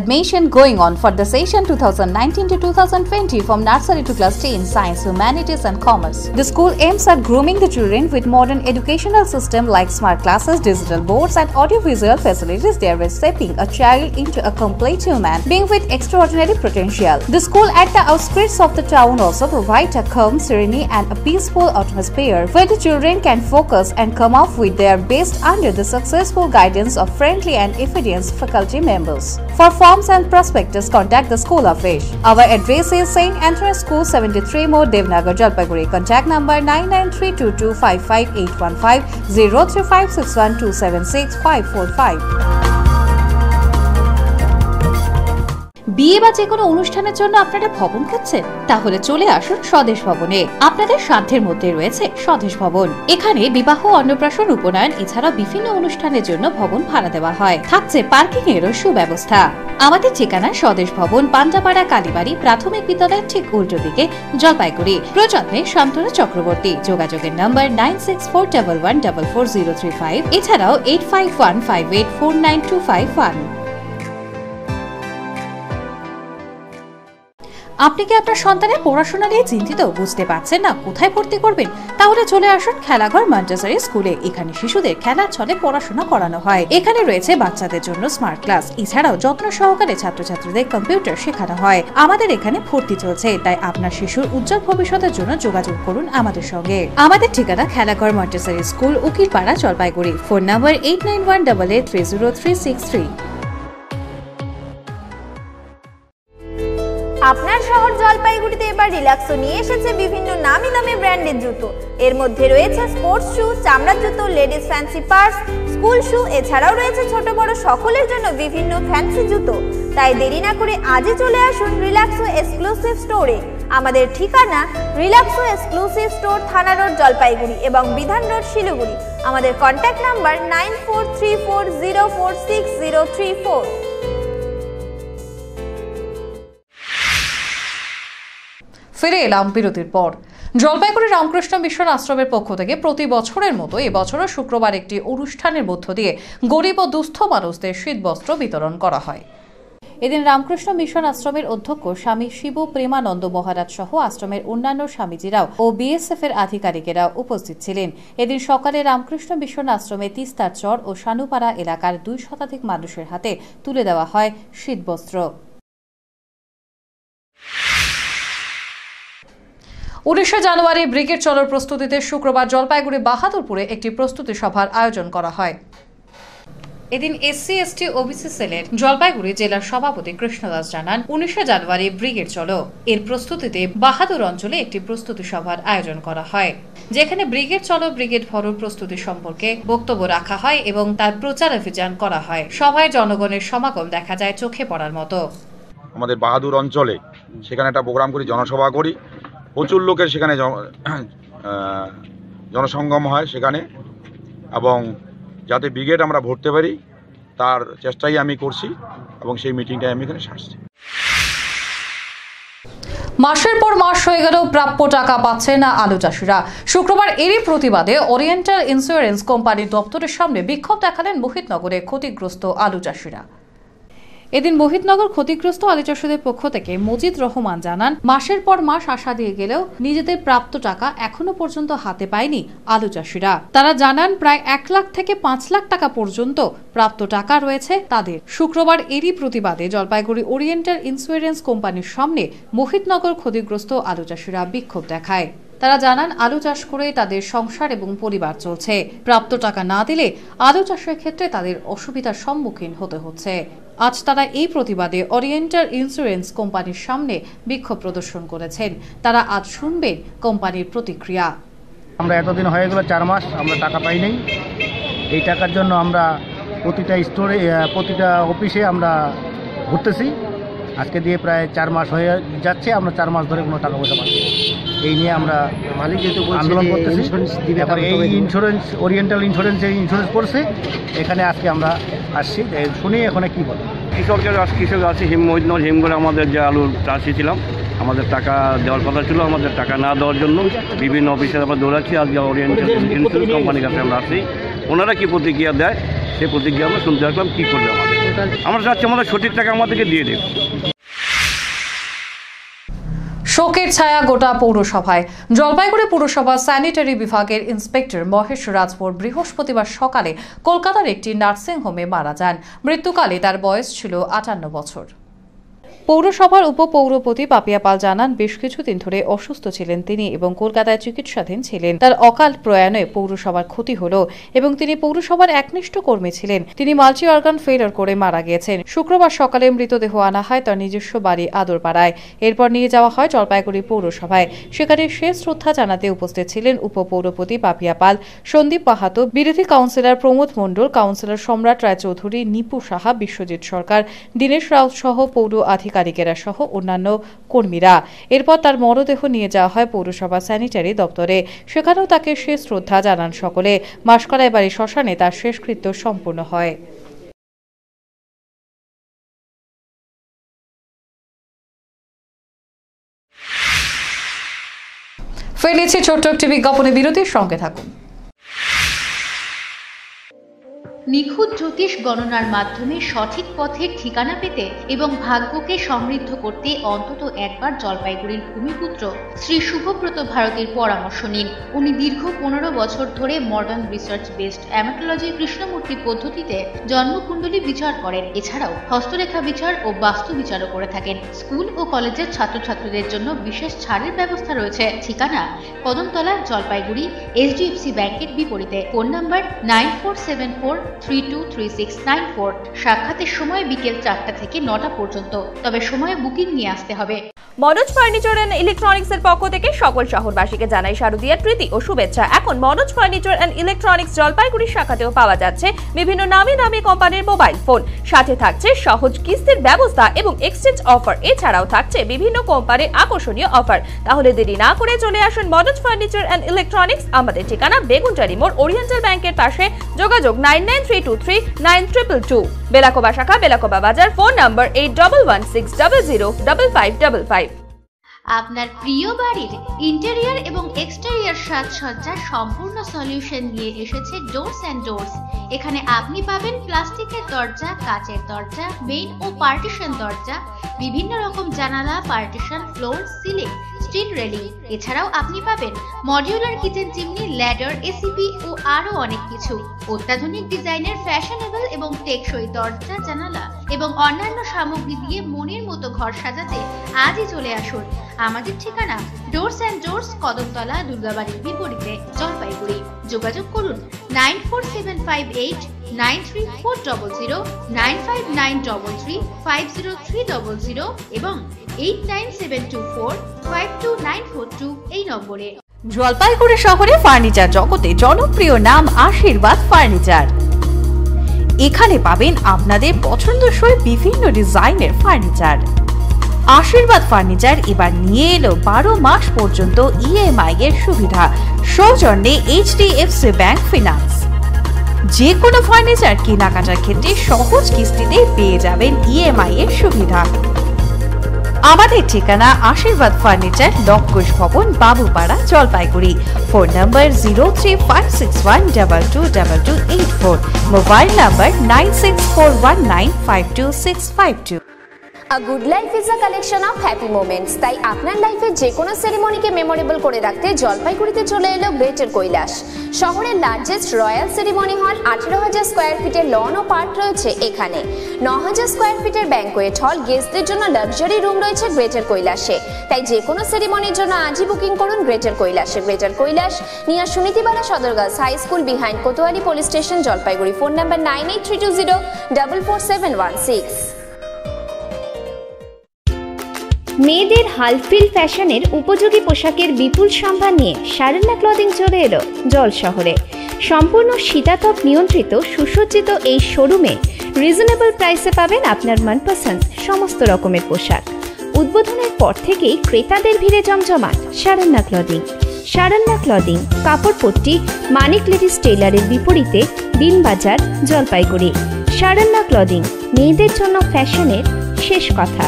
Speaker 7: Admission going on for the session 2019 to 2020 from nursery to class 10, science, humanities and commerce. The school aims at grooming the children with modern educational system like smart classes, digital boards and audiovisual facilities, thereby shaping a child into a complete human being with extraordinary potential. The school at the outskirts of the town also provides a calm, serene and a peaceful atmosphere where the children can focus and come off with their best under the successful guidance of friendly and efficient faculty members. For forms and prospectus, contact the School office. Our address is St. Anthony's School, 73 More, Devnagar, Jalpaiguri. Contact number 9932255815 03561276545. বিয়ে বা যে কোনো অনুষ্ঠানের জন্য আপনারা ভবন খুঁজছেন? তাহলে চলে আসুন স্বদেশ ভবনে। আপনাদের সাধ্যের মধ্যে রয়েছে স্বদেশ ভবন। এখানে বিবাহ, অন্নপ্রাশন, উপনয়ন এছাড়া বিভিন্ন অনুষ্ঠানের জন্য ভবন ভাড়া দেওয়া হয়। থাকছে পার্কিং এরও সুব্যবস্থা। আমাদের ঠিকানা স্বদেশ ভবন, পান্ডাপাড়া, কালীবাড়ি প্রাথমিক বিদ্যালয়ের ঠিক উল্টো দিকে, জলপাইগুড়ি। প্রযত্নে শান্তনু চক্রবর্তী। যোগাযোগের নম্বর 9641144035, এছাড়াও 8515849251।
Speaker 1: আপনি কি আপনার সন্তানের পড়াশোনা নিয়ে চিন্তিত, বুঝতে পারছেন না কোথায় ভর্তি করবেন? তাহলে চলে আসুন খেলাঘর মন্টেসরি স্কুলে। এখানে শিশুদের খেলার ছলে পড়াশোনা করানো হয়। এখানে রয়েছে বাচ্চাদের জন্য স্মার্ট ক্লাস, এছাড়াও যত্ন সহকারে ছাত্রছাত্রীদের কম্পিউটার শেখানো হয়। আমাদের এখানে ভর্তি চলছে, তাই আপনার শিশুর উজ্জ্বল ভবিষ্যতের জন্য যোগাযোগ করুন আমাদের সঙ্গে। আমাদের ঠিকানা Khelaghar Montessori school, Ukilpara, Jalpaiguri. Phone number 8918830363।
Speaker 4: আপনার শহর জলপাইগুড়িতে এবার রিল্যাক্সো নিয়ে এসেছে বিভিন্ন নামি দামি ব্র্যান্ডের জুতো। এর মধ্যে রয়েছে স্পোর্টস শু, চামড়ার জুতো, লেডিস ফ্যান্সি পার্স, স্কুল শু, এছাড়াও রয়েছে ছোট বড় সকলের জন্য বিভিন্ন ফ্যান্সি জুতো। তাই দেরি না করে আজই চলে আসুন রিল্যাক্সো এক্সক্লুসিভ স্টোরে। আমাদের ঠিকানা রিল্যাক্সো এক্সক্লুসিভ স্টোর, থানা রোড, জলপাইগুড়ি এবং বিধান রোড, শিলিগুড়ি। আমাদের কন্ট্যাক্ট নাম্বার 9434046034।
Speaker 1: ফিরে এলাম বিরতির পর। জলপাইগুড়ি রামকৃষ্ণ মিশন আশ্রমের পক্ষ থেকে প্রতি বছরের মতো এবছরও শুক্রবার একটি অনুষ্ঠানের মধ্য দিয়ে গরিব ও দুস্থ মানুষদের শীতবস্ত্র বিতরণ করা হয়। এদিন রামকৃষ্ণ মিশন আশ্রমের অধ্যক্ষ স্বামী শিব প্রেমানন্দ মহারাজ সহ আশ্রমের অন্যান্য স্বামীজিরাও ও বিএসএফ এর আধিকারিকেরা উপস্থিত ছিলেন। এদিন সকালে রামকৃষ্ণ মিশন আশ্রমে তিস্তার চর ও শানুপাড়া এলাকার 2 শতাধিক মানুষের হাতে তুলে দেওয়া হয় শীতবস্ত্র। 19 জানুয়ারি ব্রিগেড চলোর প্রস্তুতিতে শুক্রবার জলপাইগুড়ি বাহাদুরপুরে একটি প্রস্তুতি সভার আয়োজন করা হয়। এদিন এসসি এসটি ওবিসি সেলের জলপাইগুড়ি জেলার সভাপতি কৃষ্ণদাস জানান, 19 জানুয়ারি ব্রিগেড চলো এর প্রস্তুতিতে বাহাদুর অঞ্চলে একটি প্রস্তুতি সভার আয়োজন করা হয়, যেখানে ব্রিগেড চলো ব্রিগেড ভরোর প্রস্তুতি সম্পর্কে বক্তব্য রাখা হয় এবং তার প্রচার অভিযান করা হয়। সভায় জনগণের সমাগম দেখা যায় চোখে পড়ার মতো।
Speaker 18: আমাদের বাহাদুর অঞ্চলে সেখানে একটা প্রোগ্রাম করি, জনসভা করি, প্রচুর লোকের সেখানে জনসঙ্গম হয় সেখানে, এবং যাতে ব্রিগেড আমরা ভরতে পারি তার চেষ্টাই আমি করছি এবং সেই মিটিংটাই আমি এখানে সারছি।
Speaker 1: মাসের পর মাস হয়ে গেলেও প্রাপ্য টাকা পাচ্ছে না আলু চাষিরা। শুক্রবার এরই প্রতিবাদে ওরিয়েন্টাল ইন্স্যুরেন্স কোম্পানির দপ্তরের সামনে বিক্ষোভ দেখালেন মোহিতনগরে ক্ষতিগ্রস্ত আলু চাষিরা। এদিন মোহিতনগর ক্ষতিগ্রস্ত আলু চাষিদের পক্ষ থেকে মজিদ রহমান জানান, মাসের পর মাস আশা দিয়ে গেলেও নিজেদের প্রাপ্ত টাকা এখনো পর্যন্ত হাতে পায়নি আলু চাষিরা। তারা জানান, প্রায় 1 লাখ থেকে 5 লাখ টাকা পর্যন্ত প্রাপ্ত টাকা রয়েছে তাদের। শুক্রবার এরই প্রতিবাদে জলপাইগুড়ি ওরিয়েন্টাল ইন্স্যুরেন্স কোম্পানির সামনে মোহিতনগর ক্ষতিগ্রস্ত আলু চাষিরা বিক্ষোভ দেখায়। তারা জানান, আলু চাষ করে তাদের সংসার এবং পরিবার চলছে। প্রাপ্ত টাকা না দিলে আলু চাষের ক্ষেত্রে তাদের অসুবিধার সম্মুখীন হতে হচ্ছে। আজ তারা এই প্রতিবাদে ওরিয়েন্টাল ইন্স্যুরেন্স কোম্পানির সামনে বিক্ষোভ প্রদর্শন করেছেন। তারা আজ শুনবেন কোম্পানির প্রতিক্রিয়া।
Speaker 19: আমরা এতদিন হয়ে গেল 4 মাস আমরা টাকা পাই নাই। এই টাকার জন্য আমরা প্রতিটা স্টোরে, প্রতিটা অফিসে আমরা ঘুরতেছি। আজকে দিয়ে প্রায় 4 মাস হয়ে যাচ্ছে, আমরা 4 মাস ধরে কোনো টাকা পয়সা পাচ্ছি। এই নিয়ে আমরা মালিক যেহেতু আন্দোলন করতেছি। এই ইন্স্যুরেন্স ওরিয়েন্টাল ইন্স্যুরেন্স করছে, এখানে আজকে আমরা আসছি, শুনি এখানে কি বলে।
Speaker 20: কৃষক আছে হিমগড়ে আমাদের যে আলু চাষি ছিলাম, আমাদের টাকা দেওয়ার কথা ছিল, আমাদের টাকা না দেওয়ার জন্য বিভিন্ন অফিসে আমরা দৌড়াচ্ছি। আজকে ওরিয়েন্টাল ইন্স্যুরেন্স কোম্পানির কাছে আমরা আসি, ওনারা কি প্রতিক্রিয়া দেয় সেই প্রতিক্রিয়া আমরা শুনতে আসলাম। কী করবে আমরা চাচ্ছি আমাদের সঠিক টাকা আমাদেরকে দিয়ে দেবে।
Speaker 1: শোকের ছায়া গোটা পৌরসভায়। জলপাইগুড়ি পুরসভা স্যানিটারি বিভাগের ইন্সপেক্টর মহেশ রাজভর বৃহস্পতিবার সকালে কলকাতার একটি নার্সিংহোমে মারা যান। মৃত্যুকালে তার বয়স ছিল 58 বছর। পৌরসভার উপপৌরপতি পাপিয়া পাল জানান, বেশ কিছুদিন ধরে অসুস্থ ছিলেন তিনি এবং কলকাতায় চিকিৎসাধীন ছিলেন। তার অকাল প্রয়াণে পৌরসভার ক্ষতি হলো এবং তিনি পৌরসভার একনিষ্ঠ কর্মী ছিলেন। তিনি মাল্টি অর্গান ফেইলিওর করে মারা গিয়েছেন। শুক্রবার সকালে মৃতদেহ আনা হয় তার নিজস্ব বাড়ি আদরপাড়ায়। এরপর নিয়ে যাওয়া হয় জলপাইগুড়ি পৌরসভায়। সেখানে শেষ শ্রদ্ধা জানাতে উপস্থিত ছিলেন উপপৌরপতি পাপিয়া পাল, সন্দীপ মাহাতো, বিরোধী কাউন্সিলর প্রমোদ মণ্ডল, কাউন্সিলর সম্রাট রায়চৌধুরী, নিপু সাহা, বিশ্বজিৎ সরকার, দীনেশ রাউত সহ পৌর আধিকারিকেরা সহ অন্যান্য কর্মীরা। এরপর তার মরদেহ নিয়ে যাওয়া হয় পৌরসভা স্যানিটারি দপ্তরে। সেখানেও তাকে শেষ শ্রদ্ধা জানান সকলে। মাসকলাই বাড়ি শ্মশানে তার শেষকৃত্য সম্পূর্ণ হয়। ফেলেছি ছোট্ট একটি বিজ্ঞাপনে, বিরতির সঙ্গে থাকুন।
Speaker 3: নিখুঁত জ্যোতিষ গণনার মাধ্যমে সঠিক পথের ঠিকানা পেতে এবং ভাগ্যকে সমৃদ্ধ করতে অন্তত একবার জলপাইগুড়ির ভূমিপুত্র শ্রী শুভব্রত ভারতীর পরামর্শ নিন। উনি দীর্ঘ 15 বছর ধরে মডার্ন রিসার্চ বেসড অ্যামাটোলজি কৃষ্ণমূর্তি পদ্ধতিতে জন্মকুণ্ডলী বিচার করেন। এছাড়াও হস্তরেখা বিচার ও বাস্তু বিচারও করে থাকেন। স্কুল ও কলেজের ছাত্রছাত্রীদের জন্য বিশেষ ছাড়ের ব্যবস্থা রয়েছে। ঠিকানা কদমতলা, জলপাইগুড়ি, HDFC ব্যাংকের বিপরীতে। Phone number 9474323694। সাক্ষাতের সময় বিকেল 4টা থেকে 9টা পর্যন্ত, তবে সময় বুকিং নিয়ে আসতে হবে।
Speaker 2: মনোজ ফার্নিচার এন্ড ইলেকট্রনিক্স এর পক্ষ থেকে সকল শহরবাসীকে জানাই শারদীয়ার প্রীতি ও শুভেচ্ছা। এখন Manoj furniture and electronics Jalpaiguri শাখাতেও পাওয়া যাচ্ছে বিভিন্ন নামি দামি কোম্পানির মোবাইল ফোন। সাথে থাকছে সহজ কিস্তির ব্যবস্থা এবং এক্সচেঞ্জ অফার। এছাড়াও থাকছে বিভিন্ন কোম্পানির আকর্ষণীয় অফার। তাহলে দেরি না করে চলে আসুন মনোজ ফার্নিচার এন্ড ইলেকট্রনিক্স। আমাদের ঠিকানা বেগুনটারি মোড়, ওরিয়েন্টাল ব্যাংকের পাশে। যোগাযোগ 9932323222। বেলাকোবা শাখা, বেলাকোবা বাজার। Phone number 8116005555।
Speaker 3: আপনার প্রিয় বাড়ির ইন্টেরিয়র এবং এক্সটেরিয়র সাজসজ্জার সম্পূর্ণ সলিউশন নিয়ে এসেছে ডোরস অ্যান্ড ডোরস। এখানে আপনি পাবেন প্লাস্টিকের দরজা, কাচের দরজা, মেইন ও পার্টিশন দরজা, বিভিন্ন রকম জানালা, partition, floor, ceiling, steel railing. এছাড়াও আপনি পাবেন modular kitchen chimney, ladder, ACP ও আরো অনেক কিছু। অত্যাধুনিক ডিজাইনের ফ্যাশনেবল এবং টেকসই দরজা, জানালা এবং অন্যান্য সামগ্রী দিয়ে মনের মতো ঘর সাজাতে আজই চলে আসুন। আমাদের ঠিকানা ডোরস অ্যান্ড ডোরস, কদমতলা, দুর্গাবাড়ির বিপরীতে, জলপাইগুড়ি। যোগাযোগ করুন 9475893400, 9593350300 এবং 8972452942 এই নম্বরে।
Speaker 1: জলপাইগুড়ি শহরে ফার্নিচার জগতে জনপ্রিয় নাম আশীর্বাদ ফার্নিচার। এখানে পাবেন আপনাদের পছন্দসই বিভিন্ন ডিজাইনের ফার্নিচার। আশীর্বাদ ফার্নিচার এবার নিয়ে এলো 12 মাস পর্যন্ত EMI এর সুবিধা, সৌজন্যে HDFC ব্যাংক ফিনান্স। যে কোনো ফার্নিচার কেনাকাটার ক্ষেত্রে সহজ কিস্তিতে পেয়ে যাবেন EMI এর সুবিধা। আমাদের ঠিকানা আশীর্বাদ ফার্নিচার, লক্ষোষ ভবন, Babupara, Jalpaiguri. Phone number 0356122284। Mobile number 9641952652।
Speaker 4: A good life is a collection of happy moments. তাই আপনার লাইফে যে কোনো সেরিমনিকে মেমোরেবল করে রাখতে জলপাইগুড়িতে চলে এলো গ্রেটার কৈলাস। শহরের লার্জেস্ট রয়্যাল সেরিমনি হল, 18,000 স্কোয়ার ফিটের লন ও পার্ক রয়েছে এখানে। 9,000 স্কোয়ার ফিটের ব্যাংকোয়েট হল, গেস্টদের জন্য লাক্সারি রুম রয়েছে গ্রেটার কৈলাসে। তাই যে কোনো সেরিমনির জন্য আজই বুকিং করুন গ্রেটার কৈলাসে। Greater Kailash, near Sunitibala Sadar girls high school, behind Kotwali police station, Jalpaiguri. Phone number 9832044716। মেয়েদের হালফিল ফ্যাশনের উপযোগী পোশাকের বিপুল সম্ভার নিয়ে শারণ্যা ক্লদিং চলে এলো জল শহরে। সম্পূর্ণ শীতাতপ নিয়ন্ত্রিত সুসজ্জিত এই শোরুমে রিজনেবল প্রাইসে পাবেন আপনার মনপসন্দ সমস্ত রকমের পোশাক। উদ্বোধনের পর থেকেই ক্রেতাদের ভিড়ে জমজমাট শারণ্যা ক্লদিং। শারণ্যা ক্লদিং কাপড়পট্টি, মানিক লেডিস টেইলারের বিপরীতে, দিনবাজার, জলপাইগুড়ি। শারণ্যা ক্লদিং, মেয়েদের জন্য ফ্যাশনের শেষ কথা।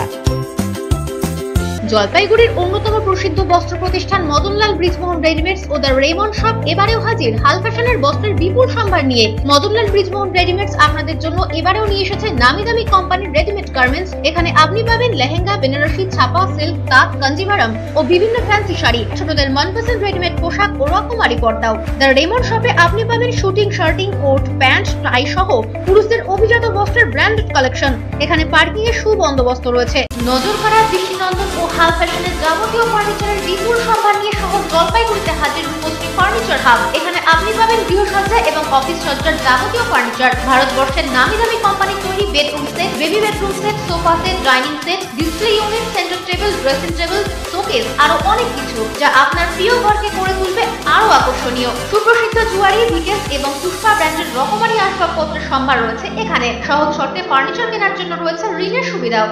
Speaker 3: জলপাইগুড়ির অন্যতম প্রসিদ্ধ বস্ত্র প্রতিষ্ঠান মদনলাল ব্রিজমোহন রেডিমেডস ও দ্য রেমন্ড শপ এবারেও হাজির হাল ফ্যাশনের বস্ত্রের বিপুল সম্ভার নিয়ে। মদনলাল ব্রিজমোহন রেডিমেডস আপনাদের জন্য এবারেও নিয়ে এসেছে নামি দামি কোম্পানির রেডিমেড গার্মেন্টস। এখানে আপনি পাবেন লেহেঙ্গা, বেনারসি, ছাপা, সিল্ক, তাঁত, কাঞ্জিভারাম ও বিভিন্ন ফ্যান্সি শাড়ি, ছোটদের মনপসন্দ রেডিমেড পোশাক ও রকমারি পর্দাও। দ্য রেমন্ড শপে আপনি পাবেন শুটিং, শার্টিং, কোট, প্যান্ট, টাই সহ পুরুষদের অভিজাত বস্ত্রের ব্র্যান্ডেড কালেকশন। এখানে পার্কিং এর সুবন্দোবস্ত রয়েছে। নজর কাড়া, দৃষ্টিনন্দন ও হাল ফ্যাশনের যাবতীয় ফার্নিচারের বিপুল সম্ভার নিয়ে শহর জলপাইগুড়িতে হাজির রূপশ্রী ফার্নিচার হাব। এখানে আপনি পাবেন গৃহসজ্জা এবং অফিস সজ্জার যাবতীয় ফার্নিচার, ভারতবর্ষের নামি দামি কোম্পানির তৈরি bedroom set, baby bedroom set, sofa set, dining set, display unit, centre table, dressing table, showcase, আরো অনেক কিছু যা আপনার প্রিয় ঘরকে করে তুলবে আরো আকর্ষণীয়। সুপ্রসিদ্ধ জুয়ারি, ভিকেস এবং পুষ্পা ব্র্যান্ডের রকমারি আসবাবপত্রের সম্ভার রয়েছে এখানে। সহজ শর্তে ফার্নিচার কেনার জন্য রয়েছে ঋণের সুবিধাও।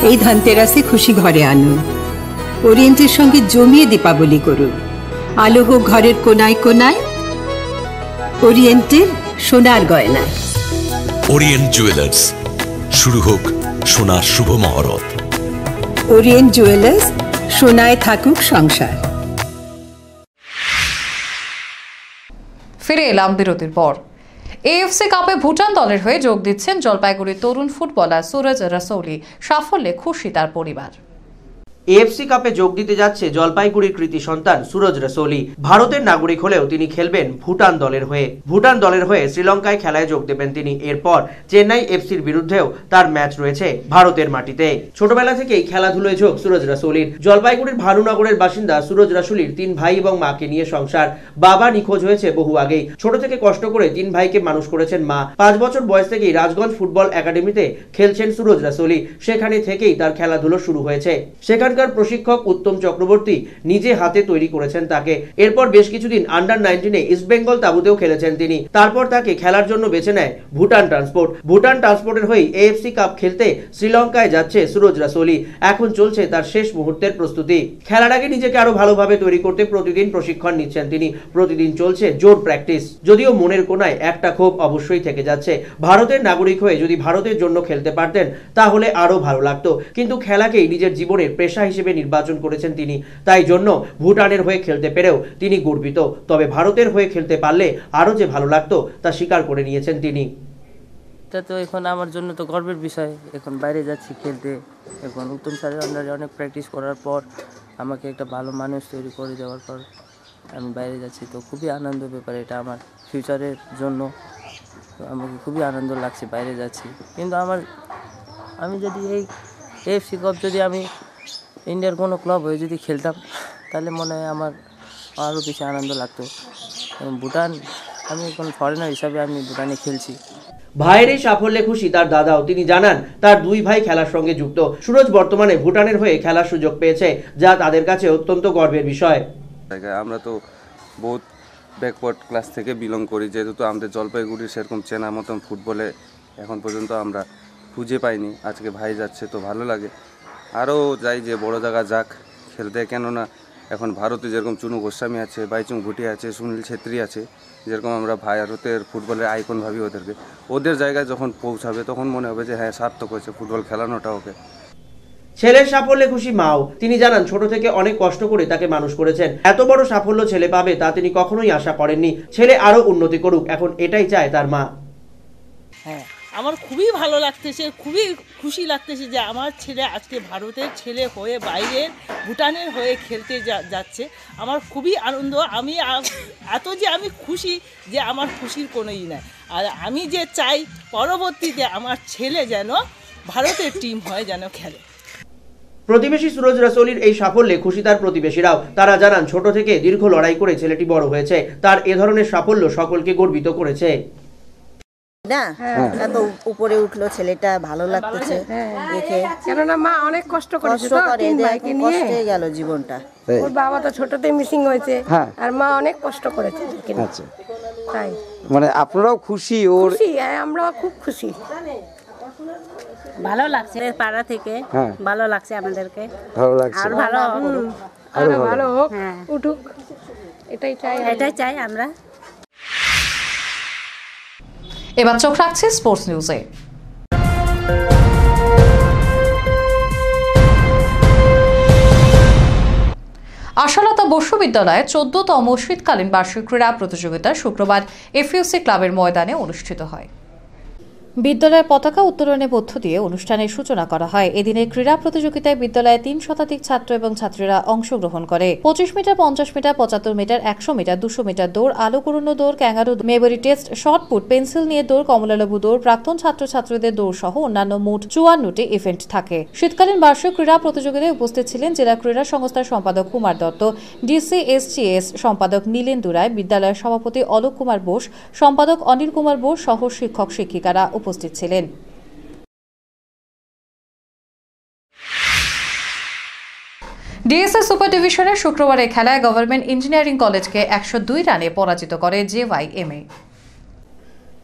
Speaker 21: এই ধনতেরাসে খুশি ঘরে আনুন, ওরিয়েন্টের সঙ্গে জমিয়ে দীপাবলি করুন। আলো হোক ঘরের কোনায় কোনায়, ওরিয়েন্টের সোনার গয়নায়।
Speaker 22: ওরিয়েন্ট জুয়েলার্স, শুরু হোক সোনার শুভ মহরত।
Speaker 21: ওরিয়েন্ট জুয়েলার্স, সোনায় থাকুক সংসার।
Speaker 1: ফিরে এলাম বিরতির পর। এএফসি কাপে ভুটান দলের হয়ে যোগ দিচ্ছেন জলপাইগুড়ির তরুণ ফুটবলার সুরজ রসৌলি। সাফল্যে খুশি তার পরিবার।
Speaker 5: এএফসি কাপে যোগ দিতে যাচ্ছে জলপাইগুড়ির কৃতি সন্তান সুরজ রসৌলি। ভারতের নাগরিক হলেও তিনি খেলবেন ভুটান দলের হয়ে। ভুটান দলের হয়ে শ্রীলঙ্কায় খেলায় যোগ দেবেন তিনি। এরপর চেন্নাই এফসির বিরুদ্ধেও তার ম্যাচ রয়েছে ভারতের মাটিতে। ছোটবেলা থেকেই খেলাধুলোয় যোগ সুরজ রসৌলির। জলপাইগুড়ির ভানুনগরের বাসিন্দা সুরজ রসৌলির 3 ভাই এবং মাকে নিয়ে সংসার। বাবা নিখোঁজ হয়েছে বহু আগেই। ছোট থেকে কষ্ট করে 3 ভাইকে মানুষ করেছেন মা। 5 বছর বয়স থেকেই রাজগঞ্জ ফুটবল একাডেমিতে খেলছেন সুরজ রসৌলি। সেখানে থেকেই তার খেলাধুলো শুরু হয়েছে। সেখানকার প্রশিক্ষক উত্তম চক্রবর্তী নিজে হাতে তৈরি করেছেন তাকে। এরপর বেশ কিছুদিন আন্ডার-19 ইস্ট বেঙ্গল তাবুতেও খেলেছেন তিনি। তারপর তাকে খেলার জন্য বেছে নেয় ভুটান ট্রান্সপোর্ট। ভুটান ট্রান্সপোর্টের হয়ে এএফসি কাপ খেলতে শ্রীলঙ্কায় যাচ্ছে সুরজ রসৌলি। এখন চলছে তার শেষ মুহূর্তের প্রস্তুতি। খেলার আগে নিজেকে আরো ভালোভাবে তৈরি করতে প্রতিদিন প্রশিক্ষণ নিচ্ছেন তিনি। প্রতিদিন চলছে জোর প্র্যাকটিস। যদিও মনের কোনায় একটা ক্ষোভ অবশ্যই থেকে যাচ্ছে। ভারতের নাগরিক হয়ে যদি ভারতের জন্য খেলতে পারতেন তাহলে আরো ভালো লাগতো, কিন্তু খেলাকেই নিজের জীবনের পেশা হিসেবে নির্বাচন করেছেন তিনি। তাই জন্য ভুটানের হয়ে খেলতে পেরেও তিনি গর্বিত। তবে ভারতের হয়ে খেলতে পারলে আরো যে ভালো লাগতো তা স্বীকার করে নিয়েছেন তিনি।
Speaker 6: এটা তো এখন আমার জন্য তো গর্বের বিষয়। এখন বাইরে যাচ্ছি খেলতে। এখন উত্তম স্যারের আন্ডারে অনেক প্র্যাকটিস করার পর আমাকে একটা ভালো মানুষ তৈরি করে দেওয়ার পর আমি বাইরে যাচ্ছি, তো খুবই আনন্দ ব্যাপার এটা আমার ফিউচারের জন্য। আমাকে খুবই আনন্দ লাগছে বাইরে যাচ্ছি। কিন্তু আমি যদি এই এএফসি কাপ যদি আমি ইন্ডিয়ার কোনো ক্লাব হয়ে যদি খেলতাম তাহলে মনে হয় আমার আরও বেশি আনন্দ লাগতো। ভুটান, আমি এখন ফরেনার হিসাবে আমি ভুটানে খেলছি।
Speaker 5: ভাইয়ের এই সাফল্যে খুশি তার দাদাও। তিনি জানান তার 2 ভাই খেলার সঙ্গে যুক্ত। সুরজ বর্তমানে ভুটানের হয়ে খেলার সুযোগ পেয়েছে, যা তাদের কাছে অত্যন্ত গর্বের বিষয়।
Speaker 23: আমরা তো বহুত ব্যাকওয়ার্ড ক্লাস থেকে বিলং করি, যেহেতু আমাদের জলপাইগুড়ির সেরকম চেনা মতন ফুটবলে এখন পর্যন্ত আমরা খুঁজে পাইনি। আজকে ভাই যাচ্ছে তো ভালো লাগে। আরও যাই যে বড় জায়গা যাক খেলতে, কেননা এখন ভারতে যেরকম চুনু গোস্বামী আছে, বাইচুং ভুটিয়া আছে, সুনীল ছেত্রী আছে, যেরকম আমরা ভারতের ফুটবলের আইকন ভাবি ওদেরকে, ওদের জায়গায় যখন পৌঁছাবে তখন মনে হবে যে হ্যাঁ সার্থক হয়েছে ফুটবল খেলানোটা ওকে।
Speaker 5: ছেলের সাফল্যে খুশি মাও। তিনি জানান ছোট থেকে অনেক কষ্ট করে তাকে মানুষ করেছেন। এত বড় সাফল্য ছেলে পাবে তা তিনি কখনোই আশা করেননি। ছেলে আরো উন্নতি করুক, এখন এটাই চায় তার মা।
Speaker 24: হ্যাঁ, আমার খুবই ভালো লাগতেছে, খুবই খুশি লাগতেছে যে আমার ছেলে আজকে ভারতের ছেলে হয়ে বাইরের ভুটানের হয়ে খেলতে যাচ্ছে। আমার খুবই আনন্দ। আমি আমি খুশি যে আমার খুশির কোনোই নাই। আর আমি যে চাই পরবর্তীতে আমার ছেলে যেন ভারতের টিম হয়ে যেন খেলে।
Speaker 5: প্রতিবেশী সুরজ রসৌলির এই সাফল্যে খুশি তার প্রতিবেশীরাও। তারা জানান ছোট থেকে দীর্ঘ লড়াই করে ছেলেটি বড় হয়েছে। তার এ ধরনের সাফল্য সকলকে গর্বিত করেছে।
Speaker 25: না এত উপরে উঠলো ছেলেটা, ভালো লাগতেছে দেখে।
Speaker 26: কেননা মা অনেক কষ্ট করেছে,
Speaker 25: কষ্টে গেল জীবনটা।
Speaker 26: ওর বাবা তো ছোটতে মিসিং হয়েছে আর মা অনেক কষ্ট করেছে।
Speaker 27: আচ্ছা,
Speaker 26: তাই
Speaker 27: মানে আপনারাও খুশি? ওর
Speaker 26: আমরাও খুব খুশি,
Speaker 25: ভালো লাগছে। পাড়া থেকে ভালো লাগছে আমাদেরকে,
Speaker 27: ভালো লাগছে।
Speaker 25: আর ভালো
Speaker 26: আরো ভালো হোক, উঠুক, এটাই চাই আমরা।
Speaker 1: এবার চোখ রাখছি স্পোর্টস নিউজে। আশালতা বসু বিদ্যালয়ে 14তম শীতকালীন বার্ষিক ক্রীড়া প্রতিযোগিতা শুক্রবার এফইউসি ক্লাবের ময়দানে অনুষ্ঠিত হয়। বিদ্যালয়ের পতাকা উত্তোলনের মধ্য দিয়ে অনুষ্ঠানের সূচনা করা হয়। এদিনে ক্রীড়া প্রতিযোগিতায় বিদ্যালয়ে 3 শতাধিক ছাত্র এবং ছাত্রীরা অংশগ্রহণ করে। 25 metre, 50 metre, 75 metre, 100 metre, 200 metre দৌড়, আলো কুড়ানো দৌড়, kangaroo, memory test, shot put, pencil নিয়ে দৌড়, কমলালেবু দৌড়, প্রাক্তন ছাত্রছাত্রীদের দৌড় সহ অন্যান্য মোট 54টি ইভেন্ট থাকে। শীতকালীন বার্ষিক ক্রীড়া প্রতিযোগিতায় উপস্থিত ছিলেন জেলা ক্রীড়া সংস্থার সম্পাদক কুমার দত্ত, ডিসিএসজিএস সম্পাদক নীলেন্দু রায়, বিদ্যালয়ের সভাপতি অলোক কুমার বোস, সম্পাদক অনিল কুমার বোস সহ শিক্ষক শিক্ষিকারা উপস্থিত ছিলেন। ডিএসএ সুপার ডিভিশনের শুক্রবারের খেলায় গভর্নমেন্ট ইঞ্জিনিয়ারিং কলেজকে 102 রানে পরাজিত করে জিওয়াইএমএ।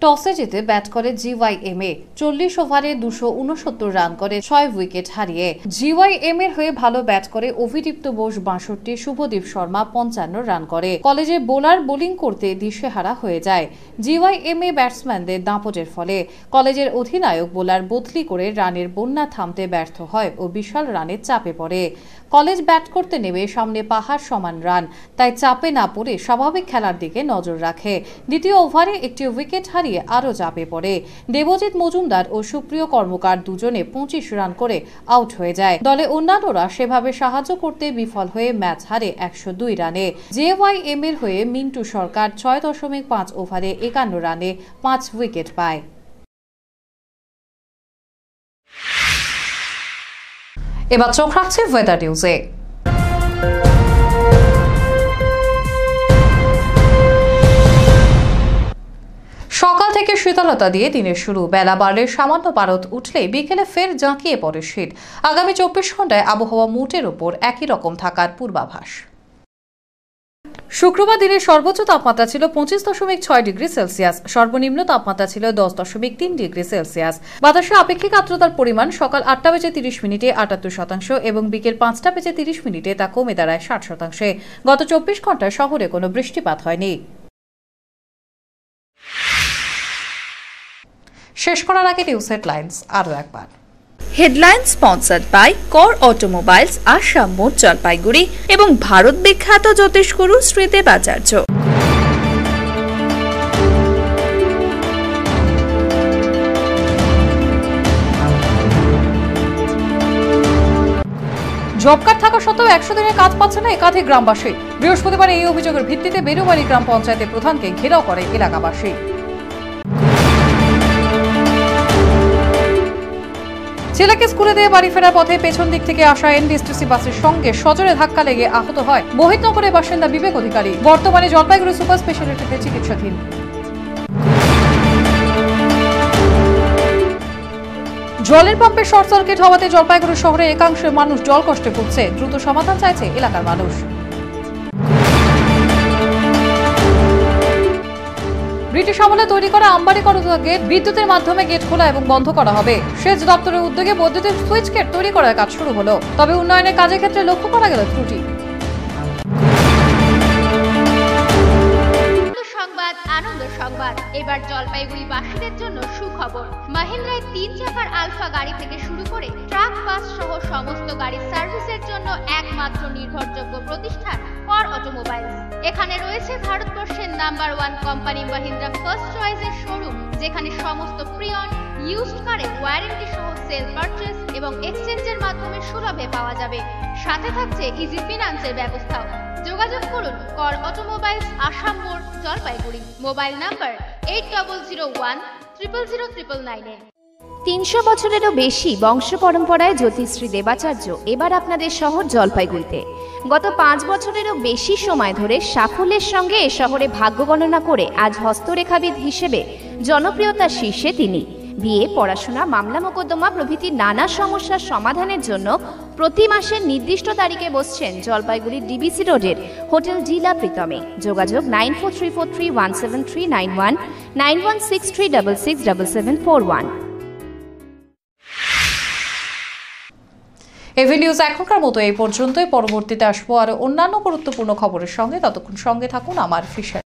Speaker 1: টসে জিতে ব্যাট করে জিওয়াইএমএ 40 ওভারে 269 রান করে 6 উইকেট হারিয়ে। জিওয়াইএম এর হয়ে ভালো ব্যাট করে অভিদীপ্ত বোস 62, শুভদীপ শর্মা 55 রান করে। কলেজের বোলার বোলিং করতে দিশেহারা হয়ে যায়। জিওয়াইএমএ ব্যাটসম্যানদের দাপটের ফলে কলেজের অধিনায়ক বোলার বদলি করে রানের বন্যা থামতে ব্যর্থ হয় ও বিশাল রানের চাপে পড়ে। কলেজ ব্যাট করতে নেমে সামনে পাহাড় সমান রান, তাই চাপে না পড়ে স্বাভাবিক খেলার দিকে নজর রাখে। দ্বিতীয় ওভারে একটি উইকেট হারিয়ে হারিয়ে আরও চাপে পড়ে। দেবজিৎ মজুমদার ও সুপ্রিয় কর্মকার দুজনে 25 রান করে আউট হয়ে যায়। দলে অন্যান্যরা সেভাবে সাহায্য করতে বিফল হয়ে ম্যাচ হারে 102 রানে। JYM এর হয়ে মিন্টু সরকার 6.5 ওভারে 51 রানে 5 উইকেট পায়। এবার চোখ রাখছে ওয়েদার নিউজে। সকাল থেকে শীতলতা দিয়ে দিনের শুরু, বেলা বাড়লে সামান্য পারদ উঠলে বিকেলে ফের জাঁকিয়ে পড়ে শীত। আগামী 24 ঘন্টায় আবহাওয়া মোটের ওপর একই রকম থাকার পূর্বাভাস। শুক্রবার দিনের সর্বোচ্চ তাপমাত্রা ছিল 25.6 ডিগ্রি সেলসিয়াস, সর্বনিম্ন তাপমাত্রা ছিল 10.3 ডিগ্রি সেলসিয়াস। বাতাসে আপেক্ষিক আর্দ্রতার পরিমাণ সকাল 8:30 78% এবং বিকেল 5:30 তা কমে দাঁড়ায় 60%। গত 24 ঘন্টায় শহরে কোনো বৃষ্টিপাত হয়নি। শেষ করার আগে নিউজ হেডলাইন্স আরও একবার।
Speaker 2: হেডলাইন স্পন্সর্ড বাই কর অটোমোবাইলস, আসাম মোড়, জলপাইগুড়ি এবং ভারত বিখ্যাত জ্যোতিষগুরু শ্রী দেবাচার্য।
Speaker 1: জব কার্ড থাকা সত্ত্বেও 100 দিনের কাজ পাচ্ছে না একাধিক গ্রামবাসী। বৃহস্পতিবার এই অভিযোগের ভিত্তিতে বেরুবাড়ি গ্রাম পঞ্চায়েতের প্রধানকে ঘেরাও করে এলাকাবাসী। ছেলেকে স্কুলে দিয়ে বাড়ি ফেরার পথে পেছন দিক থেকে আসা এনডিএসটিসি বাসের সঙ্গে সজোরে ধাক্কা লেগে আহত হয় মোহিতনগরের বাসিন্দা বিবেক অধিকারী, বর্তমানে জলপাইগুড়ি সুপার স্পেশালিটিতে চিকিৎসাধীন। জলের পাম্পে শর্ট সার্কিট হওয়াতে জলপাইগুড়ি শহরের একাংশের মানুষ জল কষ্টে ভুগছে, দ্রুত সমাধান চাইছে এলাকার মানুষ। ব্রিটিশ আমলে তৈরি করা আমবাড়ি করতোয়া গেট বিদ্যুতের মাধ্যমে গেট খোলা এবং বন্ধ করা হবে। সেচ দপ্তরের উদ্যোগে বৈদ্যুতিক সুইচ গেট তৈরি করার কাজ শুরু হলো, তবে উন্নয়নের কাজের ক্ষেত্রে লক্ষ্য করা গেল ত্রুটি।
Speaker 3: আনন্দ সংবাদ, এবার জলপাইগুড়িবাসীদের জন্য সুখবর। মাহিন্দ্রায় 3 চাকার আলফা গাড়ি থেকে শুরু করে ট্রাক, বাস সহ সমস্ত গাড়ির সার্ভিসের জন্য একমাত্র নির্ভরযোগ্য প্রতিষ্ঠান কর অটোমোবাইলস। এখানে রয়েছে ভারতবর্ষের নাম্বার 1 কোম্পানি মাহিন্দ্রা ফার্স্ট চয়েসের শোরুম, যেখানে সমস্ত প্রিয়ন ইউজড কারে ওয়ারেন্টি সহ সেল পারচেজ এবং এক্সচেঞ্জের মাধ্যমে সুলভে পাওয়া যাবে। সাথে থাকছে ইজি ফিনান্সের ব্যবস্থাও। যোগাযোগ করুন কর অটোমোবাইলস, আসাম মোড়, জলপাইগুড়ি। Mobile number 8001000999।
Speaker 4: 300 বছরেরও বেশি বংশ পরম্পরায় জ্যোতিশ্রী দেবাচার্য এবার আপনাদের শহর জলপাইগুড়িতে। গত 5 বছরেরও বেশি সময় ধরে সাফল্যের সঙ্গে এ শহরে ভাগ্য গণনা করে আজ হস্তরেখাবিদ হিসেবে জনপ্রিয়তার শীর্ষে তিনি। বিয়ে, পড়াশোনা, মামলা মোকদ্দমা প্রভৃতি নানা সমস্যার সমাধানের জন্য প্রতি মাসের নির্দিষ্ট তারিখে বসছেন জলপাইগুড়ির ডিবিসি রোডের হোটেল জিলা প্রীতমে। যোগাযোগ 9434317391, 9163667741।
Speaker 1: এভি নিউজ এখনকার মতো এই পর্যন্তই। পরবর্তীতে আসবো আরো অন্যান্য গুরুত্বপূর্ণ খবরের সঙ্গে, ততক্ষণ সঙ্গে থাকুন আমার ফিশার।